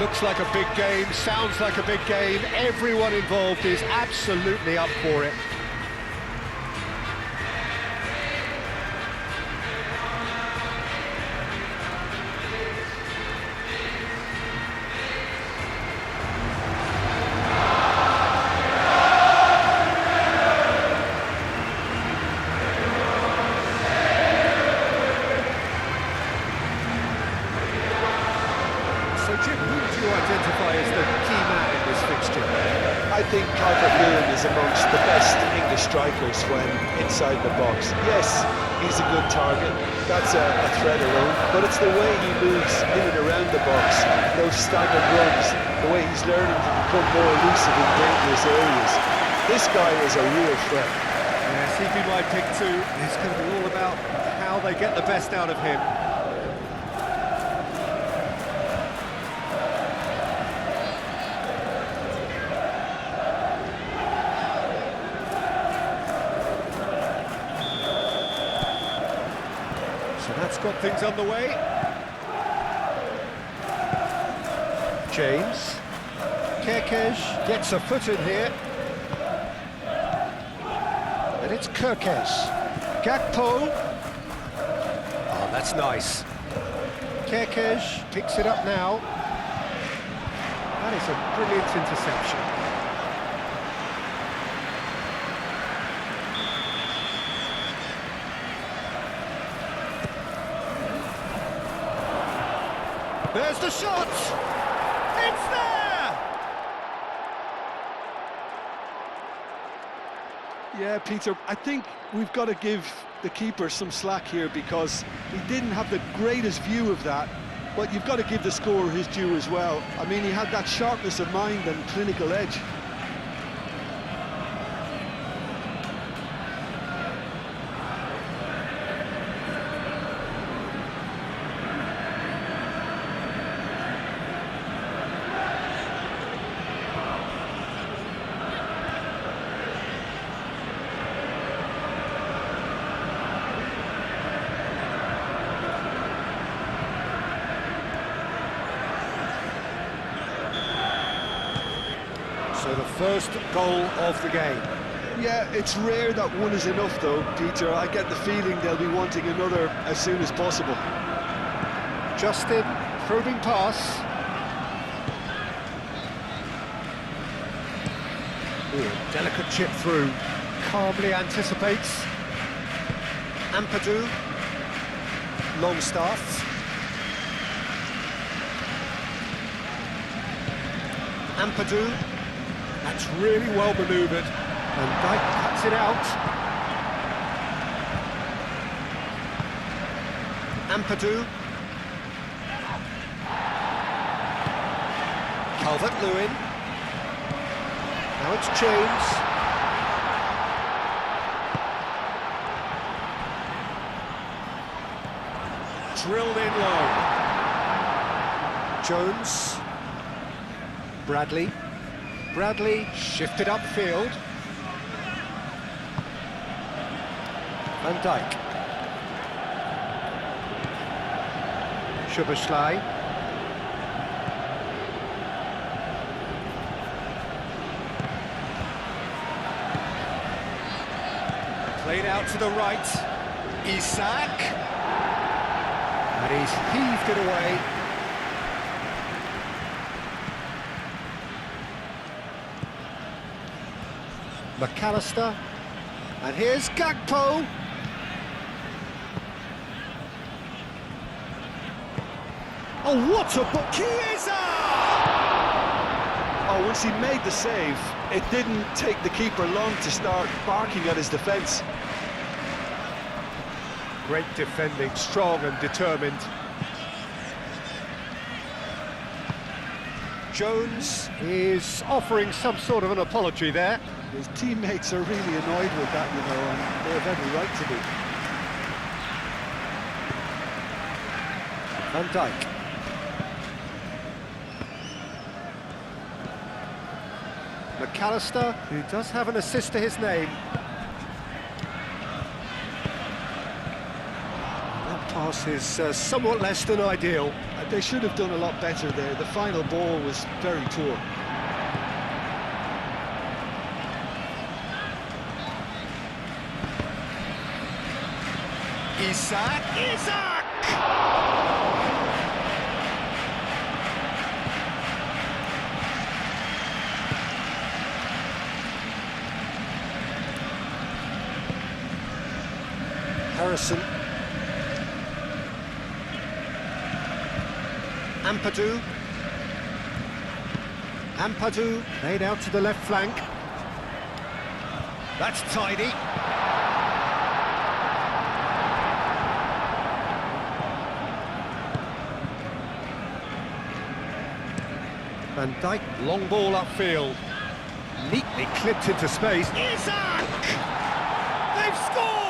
Looks like a big game, sounds like a big game. Everyone involved is absolutely up for it. Identify as the key man in this fixture? I think Calvert-Lewin is amongst the best English strikers when inside the box. Yes, he's a good target, that's a threat alone, but it's the way he moves in and around the box, those staggered runs, the way he's learning to become more elusive in dangerous areas. This guy is a real threat. Yes, he'd be my pick too. It's going to be all about how they get the best out of him. So that's got things underway. James. Kerkez gets a foot in here. And it's Kerkez. Gakpo. Oh, that's nice. Kerkez picks it up now. That is a brilliant interception. There's the shot! It's there! Yeah, Peter, I think we've got to give the keeper some slack here because he didn't have the greatest view of that, but you've got to give the scorer his due as well. I mean, he had that sharpness of mind and clinical edge. So the first goal of the game. Yeah, it's rare that one is enough though, Peter. I get the feeling they'll be wanting another as soon as possible. Justin, probing pass. Ooh, delicate chip through. Calmly anticipates. Ampadu. Longstaff. Ampadu. That's really well manoeuvred, and Dijk cuts it out. Ampadu. Calvert-Lewin. Now it's James. Drilled in low. Jones. Bradley. Bradley shifted upfield. Van Dijk. Szoboszlai. Played out to the right. Isak. And he's heaved it away. McAllister, and here's Gakpo. Oh, what a book! Chiesa! Oh, once he made the save, it didn't take the keeper long to start barking at his defence. Great defending, strong and determined. Jones is offering some sort of an apology there. His teammates are really annoyed with that, you know, and they have every right to be. Van Dijk. McAllister, who does have an assist to his name. That pass is somewhat less than ideal. I they should have done a lot better there. The final ball was very poor. Isaac! Harrison. Ampadu laid out to the left flank. That's tidy. Van Dijk, long ball upfield. Neatly clipped into space. Isaac! They've scored!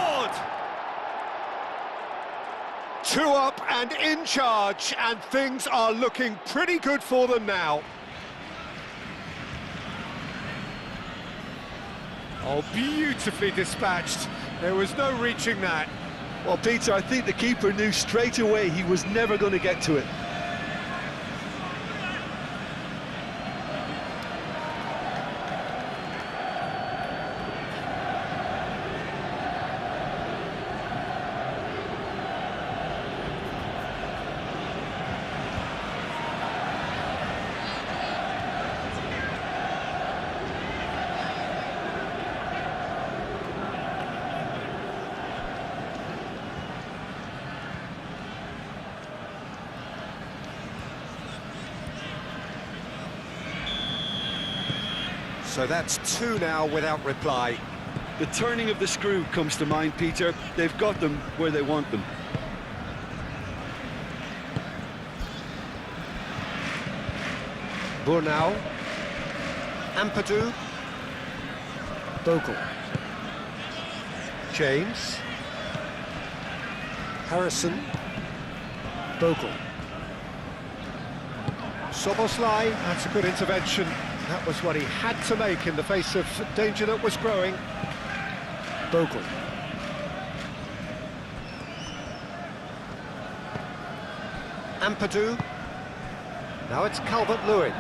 2 up and in charge, and things are looking pretty good for them now. Oh, beautifully dispatched. There was no reaching that. Well, Peter, I think the keeper knew straight away he was never going to get to it. So that's 2 now without reply. The turning of the screw comes to mind, Peter. They've got them where they want them. Burnau. Ampadu. Bogle. James. Harrison. Bogle. Soboslai, that's a good intervention. That was what he had to make in the face of danger that was growing. Bogle. Ampadu. Now it's Calvert-Lewin.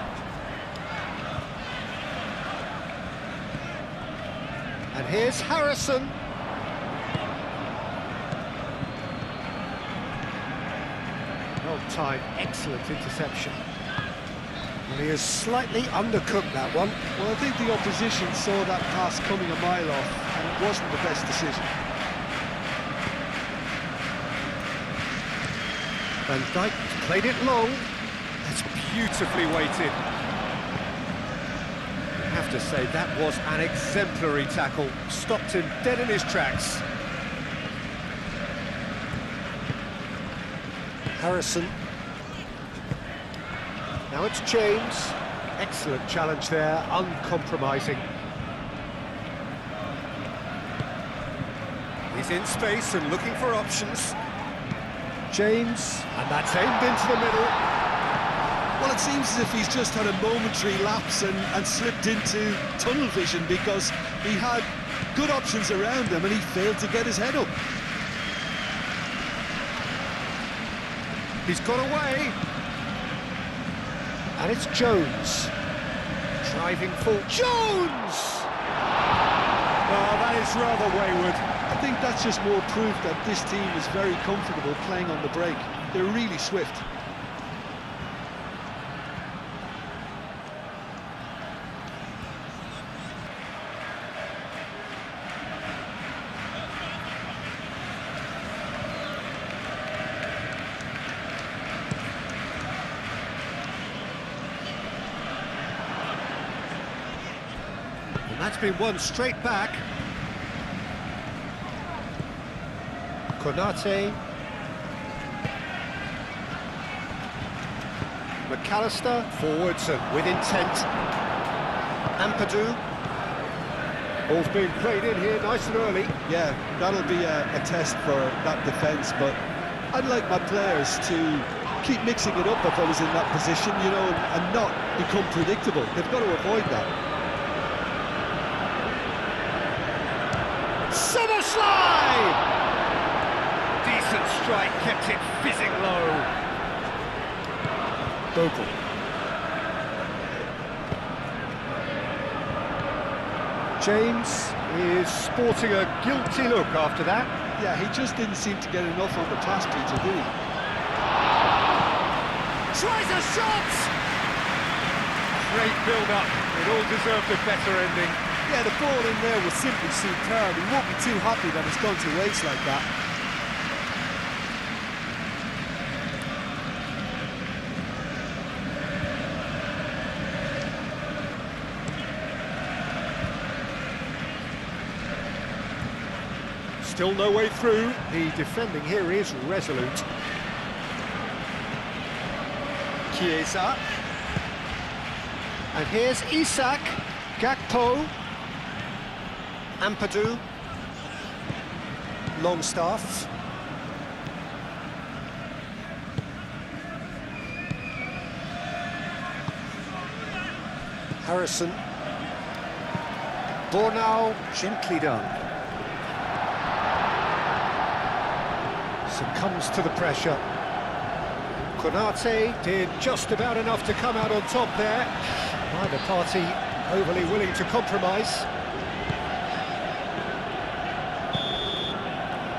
And here's Harrison. Well timed, excellent interception. And he has slightly undercooked that one. Well, I think the opposition saw that pass coming a mile off, and it wasn't the best decision. Van Dijk played it long. That's beautifully weighted. I have to say, that was an exemplary tackle. Stopped him dead in his tracks. Harrison. Now it's James. Excellent challenge there, uncompromising. He's in space and looking for options. James, and that's aimed into the middle. Well, it seems as if he's just had a momentary lapse and slipped into tunnel vision, because he had good options around him and he failed to get his head up. He's got away. And it's Jones. Driving full. Jones! Oh, that is rather wayward. I think that's just more proof that this team is very comfortable playing on the break. They're really swift. And that's been won straight back. Konate. McAllister, forwards and with intent. Ampadu. Ball's being played in here nice and early. Yeah, that'll be a test for that defence, but I'd like my players to keep mixing it up if I was in that position, you know, and not become predictable. They've got to avoid that. Summerville! Decent strike, kept it fizzing low. Bogle. James is sporting a guilty look after that. Yeah, he just didn't seem to get enough on the pass, Peter, did he? Tries a shot! Great build-up. It all deserved a better ending. Yeah, the ball in there was simply superb. He won't be too happy that it's gone to waste like that. Still no way through. The defending here is resolute. Chiesa. And here's Isak. Gakpo. Ampadu. Longstaff. Harrison. Bornau, gently done. Succumbs to the pressure. Konate did just about enough to come out on top there. Neither party overly willing to compromise.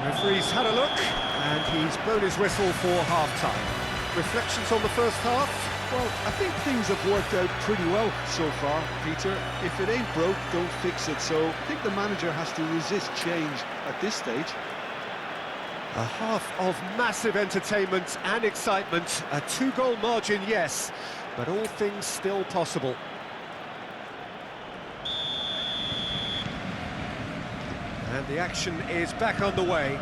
Referee's had a look, and he's blown his whistle for half-time. Reflections on the first half? Well, I think things have worked out pretty well so far, Peter. If it ain't broke, don't fix it. So I think the manager has to resist change at this stage. A half of massive entertainment and excitement. A 2-goal margin, yes, but all things still possible. And the action is back underway.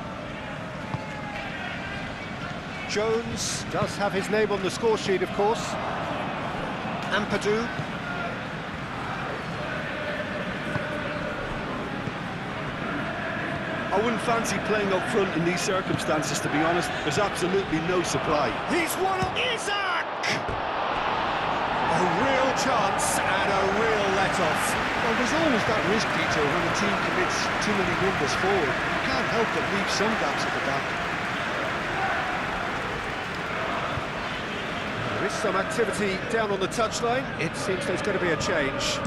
Jones does have his name on the score sheet, of course. Ampadu. I wouldn't fancy playing up front in these circumstances, to be honest. There's absolutely no supply. He's won up. Isak! A real chance and a real let-off. Well, there's always that risk, Peter, when a team commits too many numbers forward. You can't help but leave some gaps at the back. There is some activity down on the touchline. It seems there's going to be a change.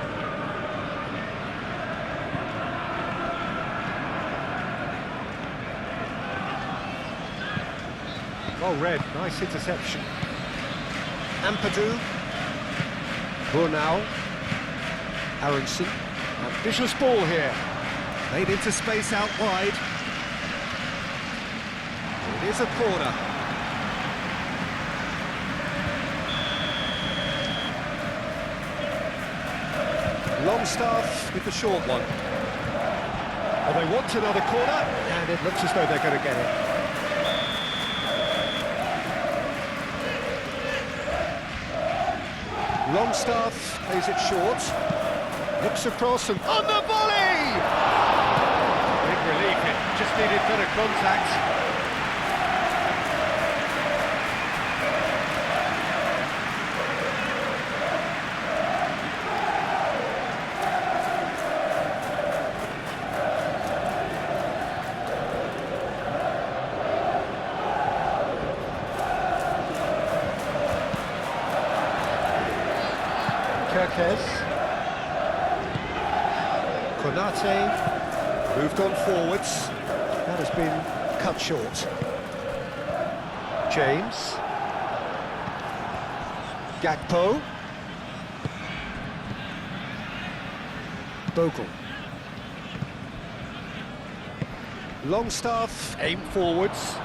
Well read, nice interception. Ampadu. Bornau. Aronson. Ambitious ball here. Made into space out wide. It is a corner. Longstaff with the short one. Well, they want another corner, and it looks as though they're going to get it. Longstaff plays it short, looks across and on the volley! Big relief, it just needed better contact. Konate moved on forwards. That has been cut short. James. Gakpo. Bogle. Longstaff aim forwards.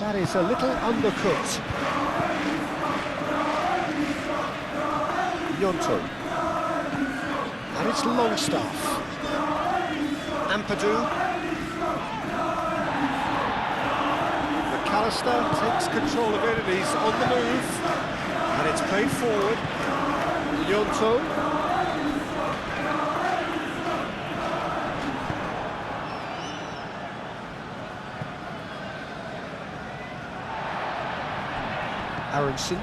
That is a little undercooked. Gnonto. And it's Longstaff. Ampadu. McAllister takes control of it and he's on the move. And it's played forward. Gnonto. Aronson.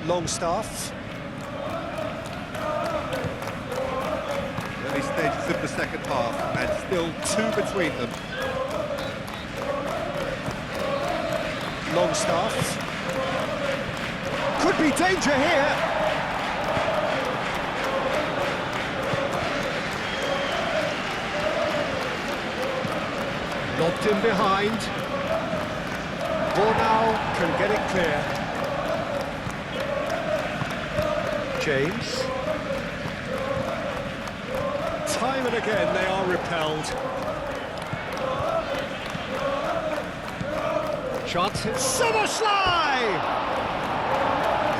Longstaff. Well, stages of the second half, and still 2 between them. Longstaff. Could be danger here. Lobbed in behind. Bornau can get it clear. James. Time and again they are repelled. Chance hit Summerville!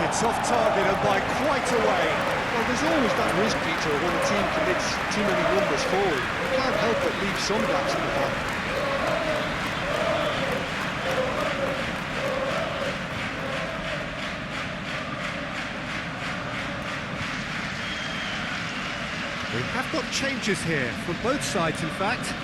It's off target and by quite a way. Well, there's always that risk, Peter, when a team commits too many numbers forward. You can't help but leave some gaps in the back. We have got changes here, from both sides in fact.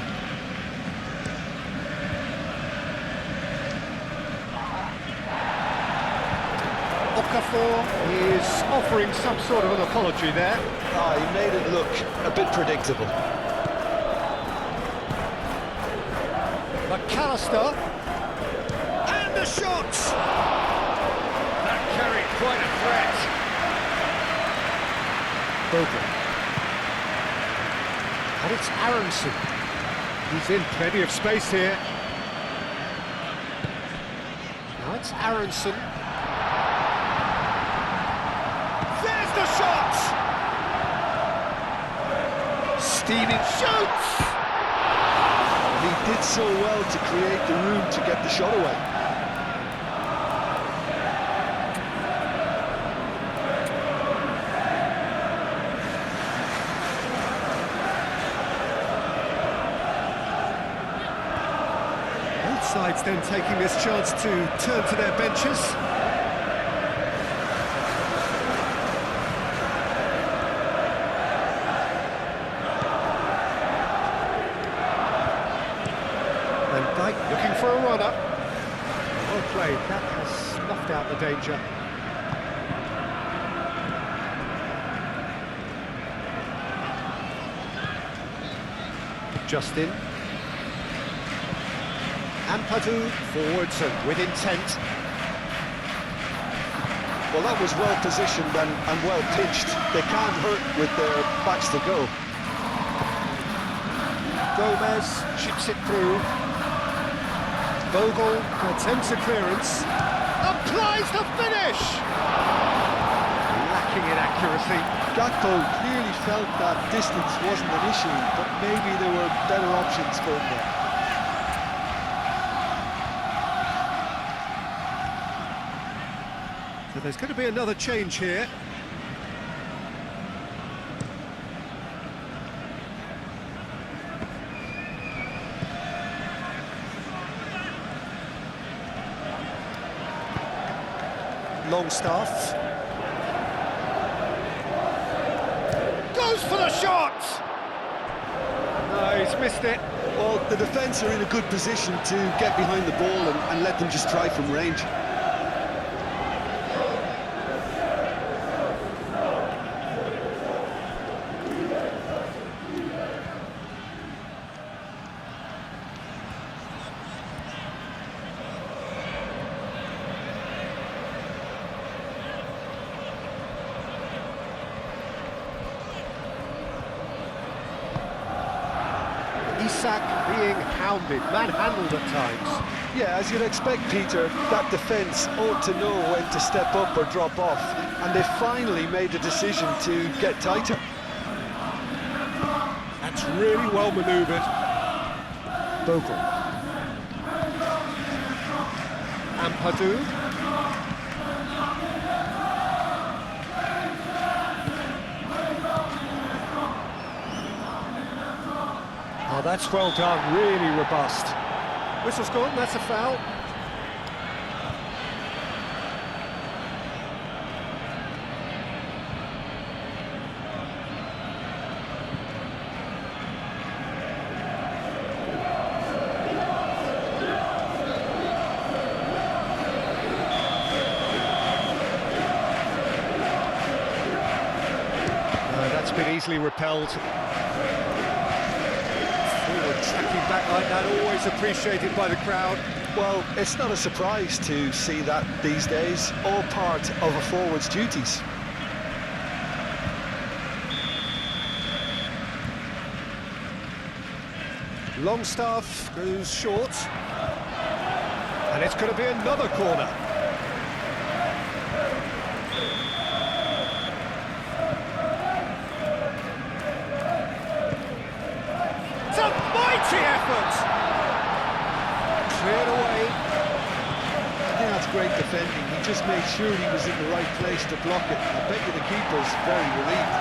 Okafor is offering some sort of an apology there. He made it look a bit predictable. McAllister. And the shot! That carried quite a threat. Bogan. And it's Aronson. He's in plenty of space here. Now it's Aronson. There's the shot! Steven shoots! He did so well to create the room to get the shot away. Sides then taking this chance to turn to their benches. Van Dijk looking for a runner. Well played, that has snuffed out the danger. Justin. Ampadu forwards and with intent. Well, that was well positioned and well pitched. They can't hurt with their backs to go. Gomez chips it through. Bogle attempts a clearance. Applies the finish! Lacking in accuracy. Gakpo clearly felt that distance wasn't an issue, but maybe there were better options for him there. So there's going to be another change here. Longstaff. Goes for the shot! No, he's missed it. Well, the defence are in a good position to get behind the ball and let them just try from range. Isak being hounded, manhandled at times. Yeah, as you'd expect, Peter, that defence ought to know when to step up or drop off, and they finally made the decision to get tighter. That's really well manoeuvred. Bogle. Ampadu. Oh, that's well done, really robust. Whistle's gone, that's a foul. That's been easily repelled. Tracking back like that, always appreciated by the crowd. Well, it's not a surprise to see that these days, all part of a forward's duties. Longstaff goes short. And it's going to be another corner. It's a mighty effort! Cleared away. I think that's great defending. He just made sure he was in the right place to block it. I bet you the keeper's very relieved.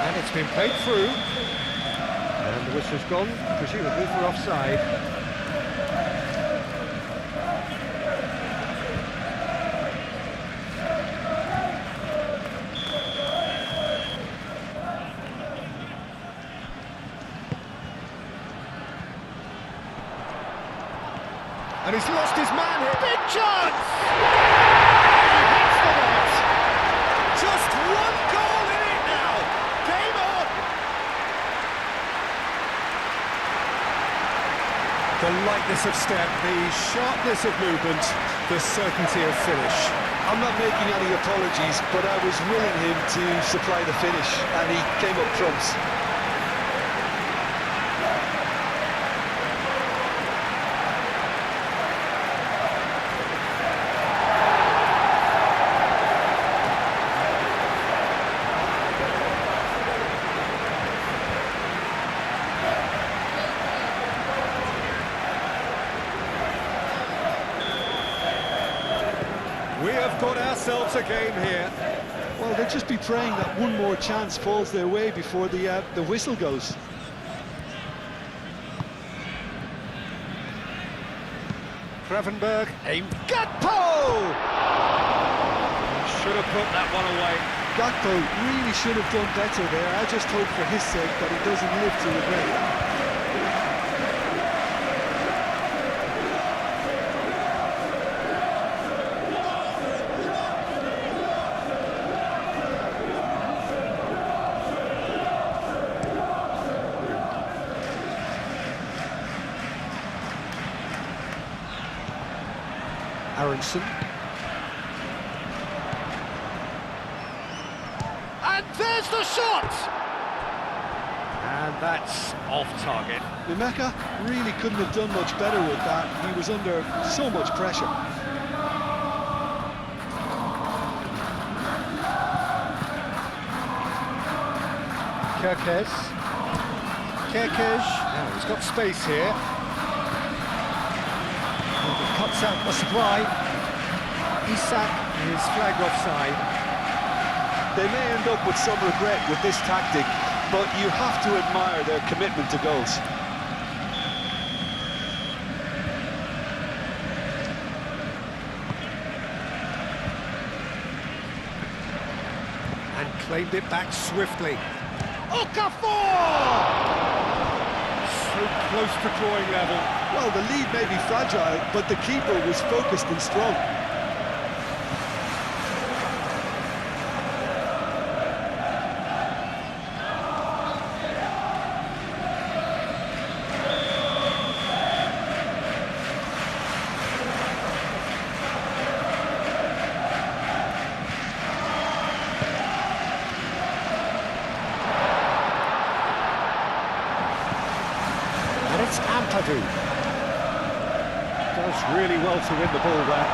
And it's been played through. And the whistle's gone, presumably for offside. And he's lost his man here. Big chance! He hits the net. Just one goal in it now. Game on! The lightness of step, the sharpness of movement, the certainty of finish. I'm not making any apologies, but I was willing him to supply the finish, and he came up trumps. We have got ourselves a game here. Well, they'll just be praying that one more chance falls their way before the whistle goes. Gravenberg aimed. Gakpo! Should have put that one away. Gakpo really should have done better there. I just hope for his sake that he doesn't live to regret it. Aronson. And there's the shot! And that's off target. Mimeka really couldn't have done much better with that. He was under so much pressure. Kerkez. Now he's got space here. Cuts out the supply. Isak is flagged offside. They may end up with some regret with this tactic, but you have to admire their commitment to goals. And claimed it back swiftly. Okafor! So close to drawing level. Well, the lead may be fragile, but the keeper was focused and strong. And it's Ampadu. Does really well to win the ball there.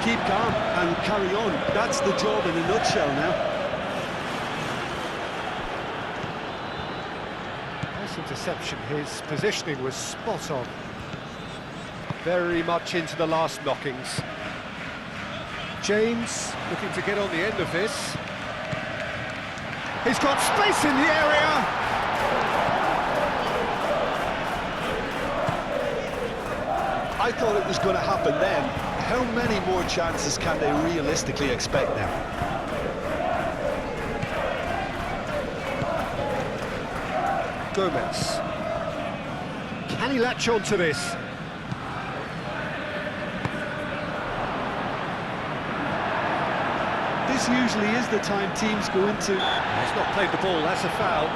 Keep calm and carry on. That's the job in a nutshell now. Nice interception. His positioning was spot on. Very much into the last knockings. James looking to get on the end of this. He's got space in the area. I thought it was going to happen then. How many more chances can they realistically expect now? Gomez. Can he latch on to this? This usually is the time teams go into. He's not played the ball, that's a foul.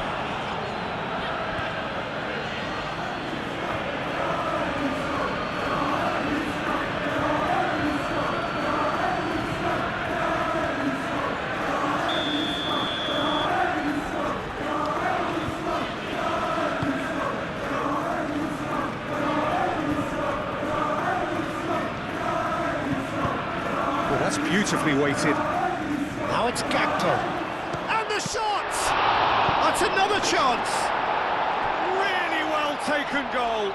That's beautifully weighted. Now it's Gnonto. And the shot! That's another chance! Really well taken goal.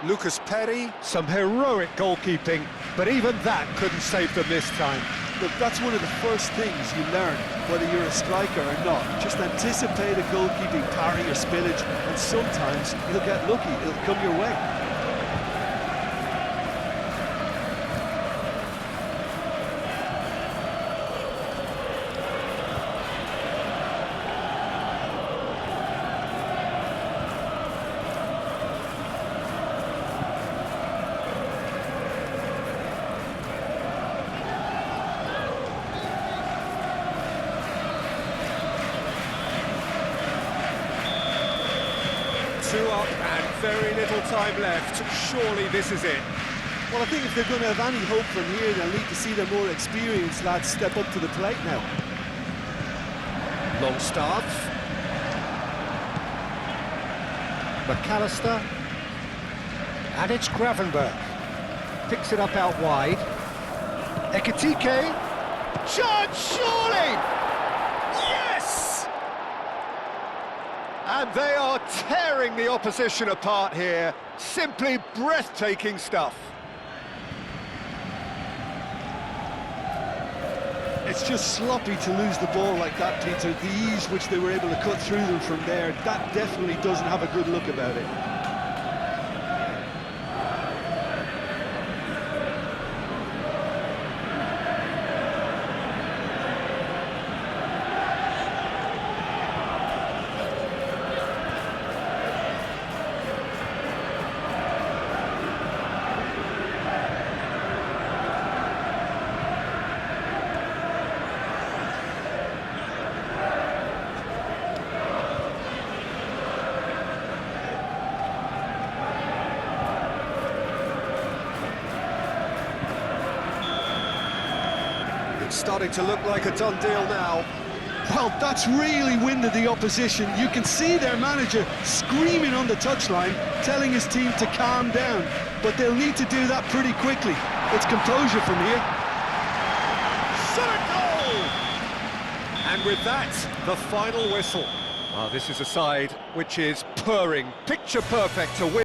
Lucas Perry, some heroic goalkeeping, but even that couldn't save them this time. Look, that's one of the first things you learn, whether you're a striker or not. Just anticipate a goalkeeping parry or spillage, and sometimes you'll get lucky, it'll come your way. Two up and very little time left. Surely this is it. Well, I think if they're going to have any hope from here, they'll need to see their more experienced lads step up to the plate now. Longstaff. McAllister. And it's Gravenberg. Picks it up out wide. Ekitike. Chance, surely! Yes! And they are tearing the opposition apart here. Simply breathtaking stuff. It's just sloppy to lose the ball like that, Peter. The ease which they were able to cut through them from there, that definitely doesn't have a good look about it. Starting to look like a done deal now. Well, that's really winded the opposition. You can see their manager screaming on the touchline, telling his team to calm down. But they'll need to do that pretty quickly. It's composure from here. Shot a goal! And with that, the final whistle. This is a side which is purring, picture perfect to win.